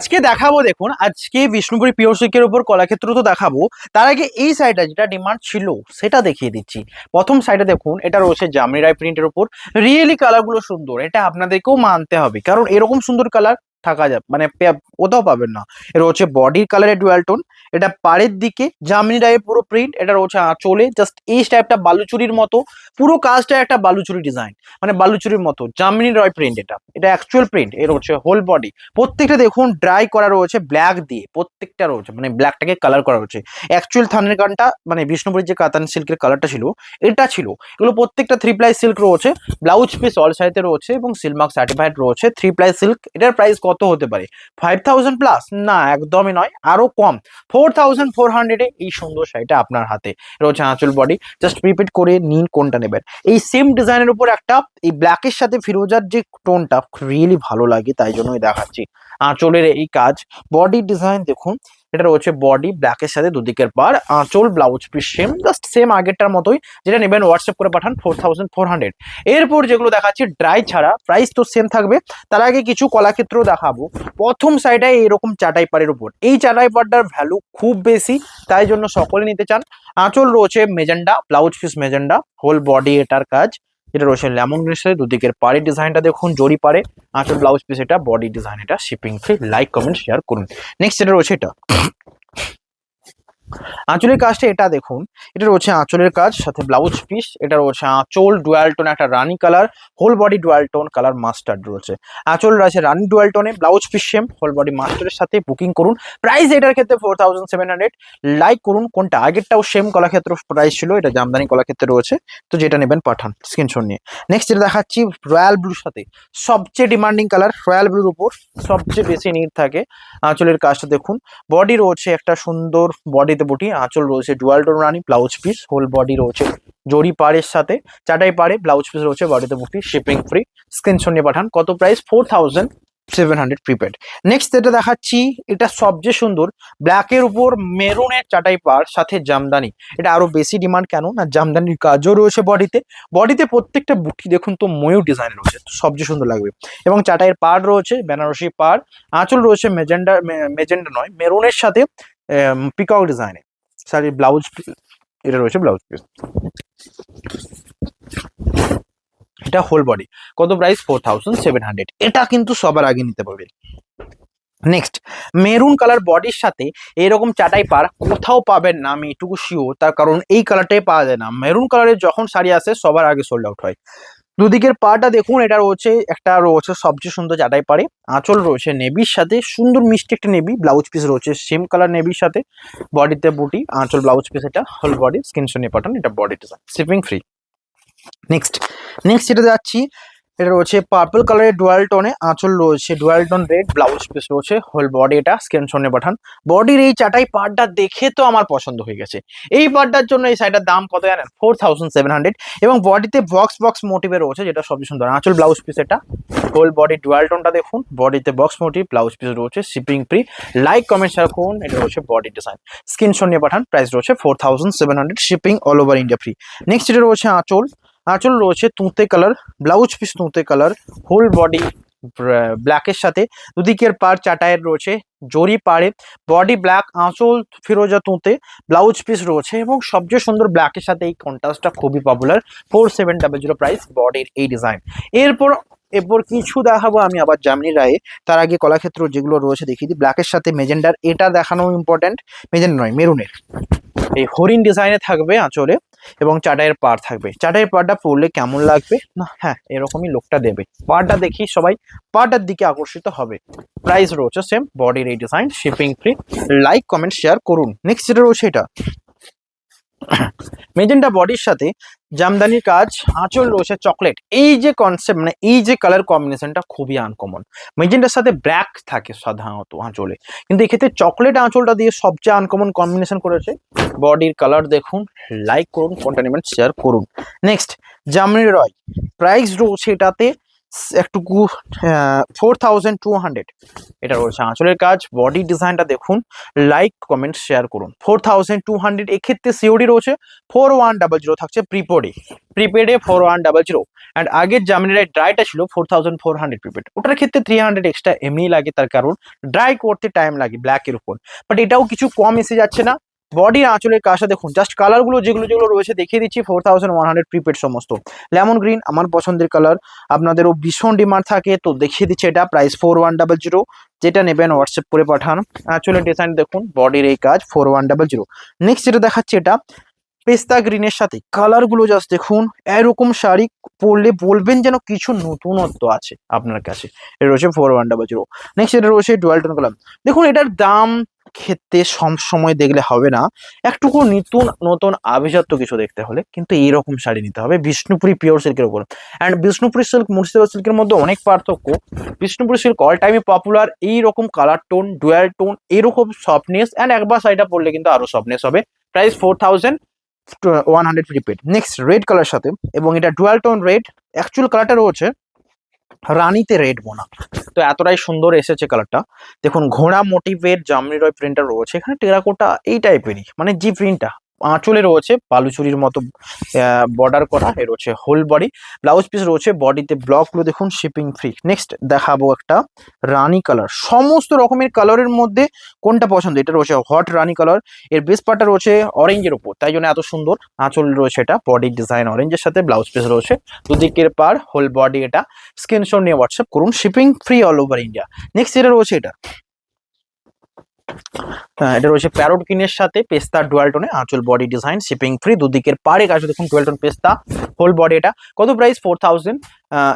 আজকে দেখাবো, দেখুন আজকে বিষ্ণুপুরি পিওর সিল্কের উপর কলাক্ষেত্র তো দেখাবো। তার আগে এই সাইডটা যেটা ডিমান্ড ছিল সেটা দেখিয়ে দিচ্ছি। প্রথম সাইডে দেখুন, এটা রয়েছে জামনি রায় প্রিন্টের উপর। রিয়েলি কালারগুলো সুন্দর, এটা আপনাদেরকেও মানতে হবে, কারণ এরকম সুন্দর কালার থাকা যাবে মানে কোথাও পাবেন না। এটা হচ্ছে বডির কালারের ডুয়াল টোন, এটা পাড়ের দিকে জামনি রায়ের পুরো প্রিন্ট, এটা রয়েছে আঁচলে জাস্ট এই টাইপটা বালুচুরির মতো। পুরো কাজটা একটা বালুচুরি ডিজাইন, মানে বালুচুরির মতো জামনি রায় প্রিন্ট। এটা এটা অ্যাকচুয়াল প্রিন্ট। এর হচ্ছে হোল বডি, প্রত্যেকটা দেখুন ড্রাই করা রয়েছে ব্ল্যাক দিয়ে, প্রত্যেকটা রয়েছে মানে ব্ল্যাকটাকে কালার করা রয়েছে। অ্যাকচুয়াল থানের গানটা মানে বিষ্ণুপুরের যে কাতান সিল্কের কালারটা ছিল এটা ছিল। এগুলো প্রত্যেকটা 3 প্লাই সিল্ক রয়েছে, ব্লাউজ পিস অল সাইডে রয়েছে এবং সিলমার্ক সার্টিফাইড রয়েছে। 3 প্লাই সিল্ক, এটার প্রাইস কত হতে পারে? 5000 প্লাস? না, একদমই নয়, আরো কম। 4400-এ এই সুন্দর শাড়িটা আপনার হাতে। এটা হচ্ছে আঁচল বডি, জাস্ট রিপিট করে নিন কোনটা নেবেন। এই সেম ডিজাইনের উপর একটা এই ব্ল্যাকের সাথে ফিরোজার যে টোনটা রিয়েলি ভালো লাগে, তাই জন্যই দেখাচ্ছি। আঁচলের এই কাজ, বডি ডিজাইন দেখুন, এটা রয়েছে বডি ব্ল্যাকের সাথে দুদিকের পার, আঁচল blouse piece same, just same আগেরটার মতোই। যেটা নেবেন হোয়াটসঅ্যাপ করে পাঠান 4400। এরপর যেগুলো দেখাচ্ছি ড্রাই ছাড়া, প্রাইস তো সেম থাকবে। তার আগে কিছু কলাক্ষেত্র দেখাবো। প্রথম সাইডে এরকম চাটাই পাড়ের উপর, এই চাটাই পাড়টার ভ্যালু খুব বেশি, তাই জন্য সকলে নিতে চান। আঁচল রয়েছে magenta, blouse piece magenta, whole body এটার কাজ। এটা রয়েছে লেমন গ্রিসের দুদিকের পাড়ের ডিজাইনটা দেখুন, জড়ি পাড়ে, আঁচল ব্লাউজ পিস এটা, বডি ডিজাইন এটা, shipping free. Like comment share করুন। নেক্সট যেটা রয়েছে এটা আঁচলের কাজটা, এটা দেখুন, এটা রয়েছে আঁচলের কাজ সাথে ব্লাউজ পিস। এটা রয়েছে আঁচল ডুয়াল টোন, একটা রানি colour, whole body dual tone colour mustard রয়েছে। আঁচল রয়েছে রানি ডুয়াল টোনে, blouse piece same, whole body মাস্টারের সাথে। বুকিং করুন। প্রাইস এটার ক্ষেত্রে 4700। লাইক করুন কোনটা, আগেরটাও সেম কলাক্ষেত্র প্রাইস ছিল, এটা জামদানি কলাক্ষেত্রে রয়েছে। তো যেটা নেবেন পাঠান স্ক্রিনশট নিয়ে। নেক্সট যেটা দেখাচ্ছি রয়্যাল ব্লুর সাথে, সবচেয়ে ডিমান্ডিং কালার রয়্যাল ব্লুর উপর সবচেয়ে বেশি নিড থাকে। আঁচলের কাজটা দেখুন, বডি রয়েছে একটা সুন্দর বডিতে বুটি, আঁচল রয়েছে ডুয়াল টোন রানি, ব্লাউজ পিস, হোল বডি রয়েছে জরি পাড়ের সাথে, চাটাই পাড়ে, ব্লাউজ পিস রয়েছে, বডিতে বুটি, শিপিং ফ্রি। স্ক্রিনশট নিয়ে পাঠান। কত প্রাইস? 4700 প্রিপেড। নেক্সট যেটা দেখাচ্ছি, এটা সবচেয়ে সুন্দর, ব্ল্যাকের উপর মেরুনের চাটাই পাড় সাথে জামদানি। এটা আরো বেশি ডিমান্ড, কেন না জামদানির কাজও রয়েছে বডিতে। বডিতে প্রত্যেকটা বুটি দেখুন তো ময়ূর ডিজাইন রয়েছে, তো সবচেয়ে সুন্দর লাগবে। এবং চাটাইয়ের পাড় রয়েছে বেনারসি পাড়, আঁচল রয়েছে মেজেন্ডা, মেজেন্ডা নয় মেরুনের সাথে পিকক ডিজাইনে। শাড়ির ব্লাউজ, এটা রয়েছে ব্লাউজ পিস, এটা হোল বডি। কত প্রাইস? 4700। এটা কিন্তু সবার আগে নিতে পারবে। নেক্সট, মেরুন কালার বডির সাথে এরকম চাটাই পাড় কোথাও পাবেন না, আমি এটুকু শিওর, তার কারণ এই কালারটাই পাওয়া যায় না। মেরুন কালারের যখন শাড়ি আসে সবার আগে সোল্ড আউট হয়। দুদিকের পাড়টা দেখুন, এটা রয়েছে একটা রয়েছে সবচেয়ে সুন্দর চাটাই পাড়ে, আঁচল রয়েছে নেভির সাথে, সুন্দর মিষ্টি একটা নেভি, ব্লাউজ পিস রয়েছে সেম কালার নেভির সাথে, বডিতে বুটি, আঁচল ব্লাউজ পিস, এটা হোল বডি। স্ক্রিনশট নিয়ে পাঠান, এটা body design, shipping free. Next next যেটা যাচ্ছি, এটা রয়েছে পার্পল কালারের ডুয়াল টোনে, আঁচল রয়েছে dual tone red, blouse piece রয়েছে, হোল বডি, এটা স্ক্রিনশট নিয়ে পাঠান। বডির এই চাটাই পার্টটা দেখে তো আমার পছন্দ হয়ে গেছে। এই পার্টটার জন্য এই শাড়িটার দাম কত জানেন? 4700। এবং বডিতে বক্স বক্স মোটিভে রয়েছে, যেটা সবচেয়ে সুন্দর। আঁচল ব্লাউজ পিস এটা, হোল বডি ডুয়াল টোনটা দেখুন, বডিতে বক্স মোটিভ, ব্লাউজ পিস রয়েছে, shipping free. Like comment share করুন। এটা রয়েছে বডি ডিজাইন, স্ক্রিনশট নিয়ে পাঠান। প্রাইস রয়েছে 4700, shipping all over India free. Next এটা রয়েছে আঁচল, আঁচল রয়েছে তুঁতে কালার, ব্লাউজ পিস তুঁতে কালার, হোল বডি ব্ল্যাকের সাথে, দুদিকের পাড় চাটায়ের রয়েছে জরি পাড়ে, বডি ব্ল্যাক, আঁচল ফিরোজা তুঁতে, ব্লাউজ পিস রয়েছে এবং সবচেয়ে সুন্দর ব্ল্যাকের সাথে এই কন্ট্রাস্টটা খুবই পপুলার। 4700 প্রাইস, বডির এই ডিজাইন। এরপর এরপর কিছু দেখাবো আমি আবার জামনি রায়ে। তার আগে কলাক্ষেত্র যেগুলো রয়েছে দেখিয়ে দিই। ব্ল্যাকের সাথে মেজেন্ডার, এটা দেখানো ইম্পর্টেন্ট। মেজেন্ডা নয়, মেরুনের এই হরিণ ডিজাইনে থাকবে আঁচলে এবং চাটাইয়ের পাড় থাকবে। চাটাইয়ের পাড়টা পরলে কেমন লাগবে না, হ্যাঁ এরকমই লোকটা দেবে। পাড়টা দেখি সবাই পাড়টার দিকে আকর্ষিত হবে। প্রাইস রয়েছে সেম, বডির এই design, shipping free. Like comment share করুন। নেক্সট যেটা রয়েছে, এটা মেজেন্টা বডির সাথে জামদানির কাজ, আঁচল রয়েছে চকলেট। এই যে কনসেপ্ট মানে এই যে কালার কম্বিনেশনটা খুবই আনকমন। মেজেন্টার সাথে ব্ল্যাক থাকে সাধারণত আঁচলে, কিন্তু এক্ষেত্রে চকলেট আঁচলটা দিয়ে সবচেয়ে আনকমন কম্বিনেশন করেছে। বডির কালার দেখুন, লাইক করুন, কোনটা নেবেন শেয়ার করুন। নেক্সট জামনি রয়, প্রাইস রয়েছে এটাতে একটুকু 4200 এটা রয়েছে আঁচলের কাজ। বডি ডিজাইনটা দেখুন, লাইক কমেন্ট শেয়ার করুন। 4200 এক্ষেত্রে সিওডি রয়েছে 4100 থাকছে প্রিপেডে। 4100 অ্যান্ড আগের জামিনের ড্রাইটা ছিল 4400 প্রিপেড, ওটার ক্ষেত্রে 300 এক্সট্রা এমনি লাগে, তার কারণ ড্রাই করতে টাইম লাগে ব্ল্যাকের উপর। বাট এটাও কিছু কম এসে যাচ্ছে না। বডির আঁচলের কাজটা দেখুন, জাস্ট কালারগুলো যেগুলো যেগুলো রয়েছে দেখিয়ে দিচ্ছি। 4100 প্রিপেড সমস্ত। লেমন গ্রিন আমার পছন্দের কালার, আপনাদেরও ভীষণ ডিমান্ড থাকে তো দেখিয়ে দিচ্ছে। এটা প্রাইস 4100, যেটা নেবেন হোয়াটসঅ্যাপ করে পাঠান। আঁচলের ডিজাইন দেখুন, বডির এই কাজ 4100। নেক্সট যেটা দেখাচ্ছে, এটা পেস্তা গ্রিনের সাথে কালারগুলো জাস্ট দেখুন। এরকম শাড়ি পরলে বলবেন যেন কিছু নতুনত্ব আছে আপনার কাছে। এটা রয়েছে 4100। নেক্সট এটা রয়েছে ডুয়াল টোন কালার। দেখুন এটার দাম ক্ষেত্রে সব সময় দেখলে হবে না, একটুকু নতুন নতুন আভিজাত্য কিছু দেখতে হলে কিন্তু এইরকম শাড়ি নিতে হবে বিষ্ণুপুরি পিওর সিল্কের উপর। অ্যান্ড বিষ্ণুপুরি সিল্ক মুর্শিদাবাদ সিল্কের মধ্যে অনেক পার্থক্য। বিষ্ণুপুরি সিল্ক অল টাইমে পপুলার, এইরকম কালার টোন, ডুয়াল টোন, এরকম সফটনেস, অ্যান্ড একবার শাড়িটা পরলে কিন্তু আরো সফটনেস হবে। Price 4100 prepaid. Next red colour সাথে, এবং এটা ডুয়াল টোন রেড। অ্যাকচুয়াল কালারটা রয়েছে রানীতে রেড বোনা, তো এতটাই সুন্দর এসেছে কালারটা। দেখুন ঘোড়া মোটিভের জামনি রয় প্রিন্টার রয়েছে এখানে, টেরাকোটা এই টাইপেরই, মানে জি প্রিন্টটা আঁচলে রয়েছে বালুচুরির মতো বর্ডার করা। এ রয়েছে হোল বডি, ব্লাউজ পিস রয়েছে, বডিতে ব্লকগুলো দেখুন শিপিং ফ্রি। নেক্সট দেখাবো একটা রানী কালার। সমস্ত রকমের কালারের মধ্যে কোনটা পছন্দ, এটা রয়েছে হট রানী কালার। এর বেস পার্টটা রয়েছে অরেঞ্জের উপর, তাই জন্য এত সুন্দর আঁচল রয়েছে। এটা বডি ডিজাইন অরেঞ্জের সাথে, ব্লাউজ পিস রয়েছে দুদিকের পার, হোল বডি। এটা স্ক্রিনশট নিয়ে হোয়াটসঅ্যাপ করুন, shipping free all over India. Next যেটা রয়েছে, এটা রয়েছে প্যারোট গ্রিনের সাথে পেস্তা ডুয়াল টোনে, আঁচল বডি ডিজাইন শিপিং ফ্রি, দুদিকের পারে কাজ দেখুন ডুয়াল টোন পেস্তা হোল বডি। এটা কত প্রাইস 4000,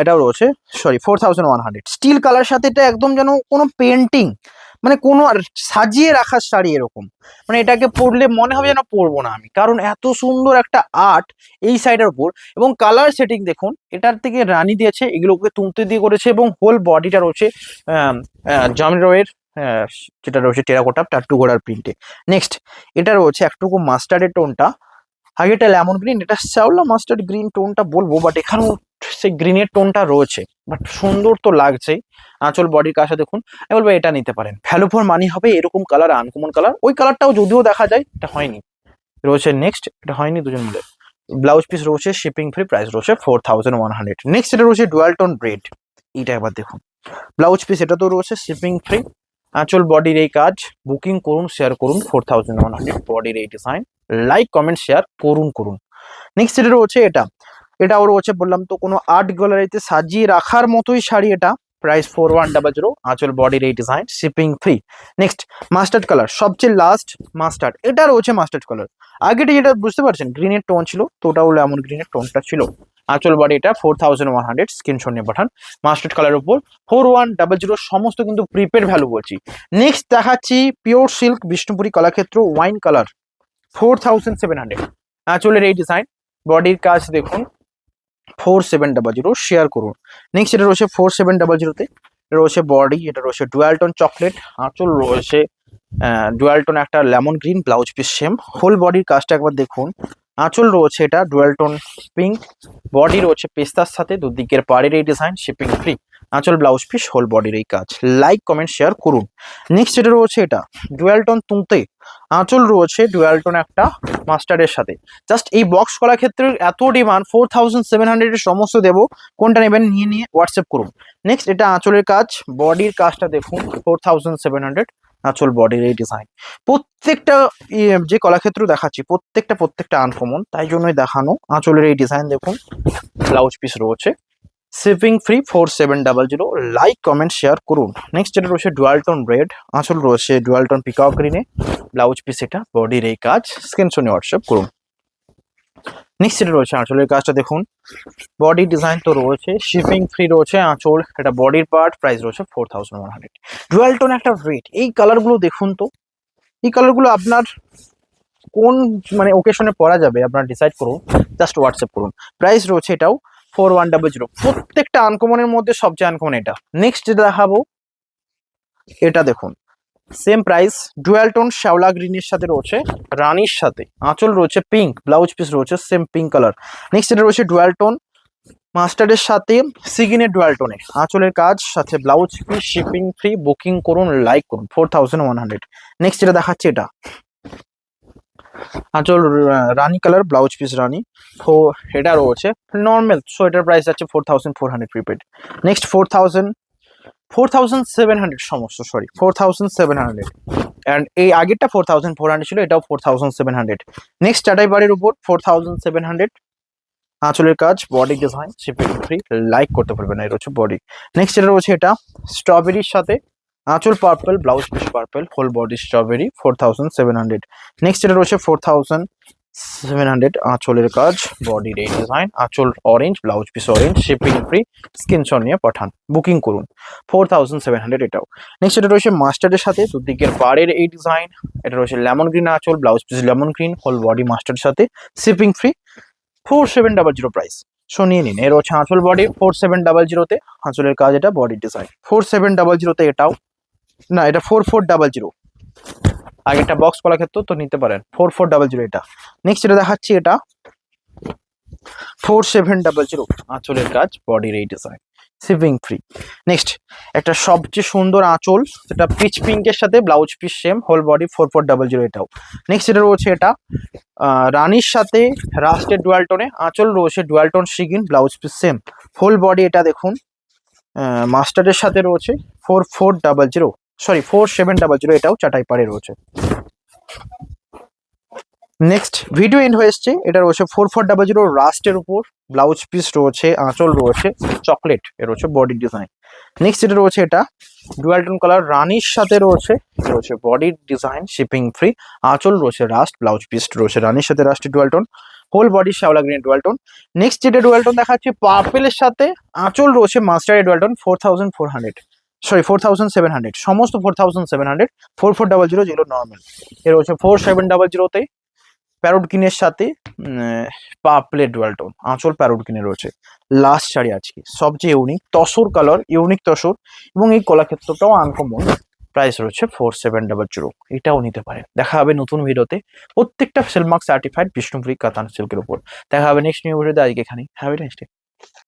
এটাও রয়েছে 4100। স্টিল কালার সাথে এটা একদম যেন কোনো পেন্টিং, মানে কোনো আর সাজিয়ে রাখার শাড়ি এরকম, মানে এটাকে পরলে মনে হবে যেন পরবো না আমি, কারণ এত সুন্দর একটা আর্ট এই সাইডের উপর। এবং কালার সেটিং দেখুন, এটার থেকে রানী দিয়েছে, এগুলোকে তুমতে দিয়ে করেছে, এবং হোল বডিটা রয়েছে জামরয়ের, হ্যাঁ, যেটা রয়েছে টেরাকোটা টাট্টু ঘোড়ার প্রিন্টে। নেক্সট এটা রয়েছে একটুকু মাস্টার্ডের টোনটা, আগে এটা লেমন গ্রিন, এটা শ্যাওলা মাস্টার্ড গ্রিন টোনটা বলবো, বাট এখানেও সেই গ্রিনের টোনটা রয়েছে, বাট সুন্দর তো লাগছেই। আঁচল বডির কাছে দেখুন, আমি বলবো এটা নিতে পারেন। ভ্যালু ফর মানি হবে এরকম কালার, আনকমন কালার। ওই কালারটাও যদিও দেখা যায়, এটা হয়নি রয়েছে। নেক্সট এটা হয়নি দুজন মিলে। ব্লাউজ পিস রয়েছে শিপিং ফ্রি, প্রাইস রয়েছে 4100। নেক্সট এটা রয়েছে ডুয়াল টোন রেড, এটা একবার দেখুন। ব্লাউজ পিস এটা তো রয়েছে শিপিং ফ্রি, আঁচল বডির এই কাজ। বুকিং করুন, শেয়ার করুন। 4100 বডির এই ডিজাইন, লাইক কমেন্ট শেয়ার করুন করুন। নেক্সট যেটা রয়েছে, এটাও রয়েছে বললাম তো, কোনো আর্ট গ্যালারিতে সাজিয়ে রাখার মতোই শাড়ি। এটা প্রাইস 4100, আঁচল বডির এই design shipping free. Next mustard colour, সবচেয়ে লাস্ট মাস্টার্ড, এটা রয়েছে মাস্টার্ড কালার। আগেটা যেটা বুঝতে পারছেন গ্রিনের টোন ছিল, তো ওটাও লেমন গ্রিনের টোনটা ছিল। আঁচল বডি এটা 4100, স্ক্রিনশট নিয়ে পাঠান। মাস্টার্ড কালার উপর 4100, সমস্ত কিন্তু প্রিপেড ভ্যালু বলছি। নেক্সট দেখাচ্ছি pure silk Bishnupuri Kalakshetra wine colour, 4700। আঁচলের এই ডিজাইন, বডির কাজ দেখুন 4700, শেয়ার করুন। নেক্সট এটা রয়েছে 4700-তে, এটা রয়েছে বডি, এটা রয়েছে ডুয়াল টোন চকলেট, আঁচল রয়েছে ডুয়াল টোন একটা lemon green, blouse piece same. Whole বডির কাজটা একবার দেখুন, আঁচল রয়েছে এটা ডুয়াল টোন পিঙ্ক, বডি রয়েছে পেস্তার সাথে, দুদিকের পাড়ের এই ডিজাইন শিপিং ফ্রি। আঁচল ব্লাউজ পিস হোল বডির এই কাজ, লাইক কমেন্ট শেয়ার করুন। নেক্সট এটা রয়েছে, এটা ডুয়াল টোন তুঁতে, আঁচল রয়েছে ডুয়াল টোন একটা মাস্টার্ডের সাথে। জাস্ট এই বক্স করার ক্ষেত্রে এত ডিমান্ড, 4700 সমস্ত দেবো, কোনটা নেবেন নিয়ে নিয়ে হোয়াটসঅ্যাপ করুন। নেক্সট এটা আঁচলের কাজ, বডির কাজটা দেখুন 4700, আঁচল বডির এই ডিজাইন। প্রত্যেকটা যে কলাক্ষেত্র দেখাচ্ছি প্রত্যেকটা আনকমন, তাই জন্যই দেখানো। আঁচলের এই ডিজাইন দেখুন, ব্লাউজ পিস রয়েছে shipping free 4700, like comment share করুন। নেক্সট যেটা রয়েছে ডুয়াল টোন রেড, আঁচল রয়েছে ডুয়াল টোন পিকক গ্রিনে, ব্লাউজ পিস এটা, বডির এই কাজ, স্ক্রিনশট হোয়াটসঅ্যাপ করুন। নেক্সট যেটা রয়েছে আঁচলের কাজটা দেখুন, বডি ডিজাইন তো রয়েছে শিপিং ফ্রি রয়েছে। আঁচল এটা বডির পার্ট, প্রাইস রয়েছে 4100। ডুয়াল টোন একটা রেড, এই কালারগুলো দেখুন তো, এই কালারগুলো আপনার কোন মানে ওকেশনে পরা যাবে আপনার ডিসাইড করুন, জাস্ট হোয়াটসঅ্যাপ করুন। প্রাইস রয়েছে এটাও 4100, প্রত্যেকটা আনকমনের মধ্যে সবচেয়ে আনকমন এটা। নেক্সট যেটা দেখাবো, এটা দেখুন সেম প্রাইস, ডুয়াল টোন শ্যাওলা গ্রিনের সাথে রয়েছে রানীর সাথে, আঁচল রয়েছে পিঙ্ক, ব্লাউজ পিস রয়েছে সেম পিঙ্ক কালার। নেক্সট এটা রয়েছে ডুয়াল টোন মাস্টার্ডের সাথে সিগিনের ডুয়াল টোনে আঁচলের কাজ, সাথে blouse piece, shipping free. Booking করুন, লাইক করুন। 4100। নেক্সট যেটা দেখাচ্ছি, এটা আঁচল রানি কালার, ব্লাউজ পিস রানি। তো এটা রয়েছে নর্মাল, সো এটার প্রাইস যাচ্ছে 4400 প্রিপেড। নেক্সট 4700 সমস্ত, সরি 4700। অ্যান্ড এই আগেরটা 4400 ছিল, এটাও 4700। নেক্সট চাটাই বাড়ির উপর 4700। আঁচলের কাজ, body design, shipping free. Like করতে পারবেন না, এটা হচ্ছে বডি। নেক্সট যেটা রয়েছে, এটা স্ট্রবেরির সাথে আঁচল purple, blouse piece purple, whole body strawberry. 4700। Next যেটা রয়েছে 4700, আঁচলের কাজ, বডি রে ডিজাইন, আঁচল orange, blouse piece orange, shipping free. Screenshot নিয়ে পাঠান, বুকিং করুন। 4700 এটাও। নেক্সট এটা রয়েছে মাস্টার্ডের সাথে দুদিকের পাড়ের এই ডিজাইন। এটা রয়েছে লেমন গ্রিন আঁচল, blouse piece lemon green, whole body মাস্টার্ডের সাথে, শিপিং ফ্রি। 4700 প্রাইস। সো নিয়ে নিন। এর হচ্ছে আঁচল বডি 4700-তে, আঁচলের কাজ, এটা বডি ডিজাইন 4700-তে। এটাও না, এটা 4400। আগে একটা বক্স কলা ক্ষেত্র তো নিতে পারেন। 4400 এটা। নেক্সট যেটা দেখাচ্ছি, এটা 4700, আঁচলের কাজ, বডির এই ডিজাইন, শিপিং ফ্রি। নেক্সট একটা সবচেয়ে সুন্দর আঁচল, যেটা পিচ পিঙ্কের সাথে blouse piece same, whole body 4400 এটাও। নেক্সট যেটা রয়েছে, এটা রানির সাথে রাস্টের ডুয়াল টোনে, আঁচল রয়েছে ডুয়াল টোন শিগিন, blouse piece same, whole body এটা দেখুন মাস্টার্ডের সাথে রয়েছে 4400, সরি 4700, এটাও চাটাই পাড়ে রয়েছে। নেক্সট ভিডিও এন্ড হয়ে এসছে, এটা রয়েছে 4400 রাস্টের উপর, ব্লাউজ পিস রয়েছে, আঁচল রয়েছে চকলেট, এর রয়েছে বডি ডিজাইন। নেক্সট যেটা রয়েছে, এটা ডুয়াল টোন কালার রানির সাথে রয়েছে বডি ডিজাইন, শিপিং ফ্রি। আঁচল রয়েছে রাস্ট, ব্লাউজ পিস রয়েছে রানির সাথে রাস্টের ডুয়াল টোন, হোল বডি শ্যাওলা গ্রিন ডুয়াল টোন। নেক্সট যেটা ডুয়াল টোন দেখাচ্ছি, পার্পেলের সাথে আঁচল রয়েছে মাস্টার্ডের ডুয়াল টোন, 4400, সরি 4700, সমস্ত 4700। 4400 যেগুলো নর্মাল। এর রয়েছে 4700-তে প্যারোট কিনের সাথে পার্পলের ডুয়াল টোন, আঁচল প্যারোট কিনে রয়েছে। লাস্ট শাড়ি আজকে সবচেয়ে unique tussar colour, unique tussar, এবং এই কলাক্ষেত্রটাও আনকমন। প্রাইস রয়েছে 4700, এটাও নিতে পারেন। দেখা হবে নতুন ভিডিওতে, প্রত্যেকটা সেলমার্ক সার্টিফাইড বিষ্ণুপুরি কাতান সিল্কের উপর। দেখা হবে নেক্সট নিউ ভিডিওতে। আজকে এখানেই, হ্যাভ এ নাইস ডে।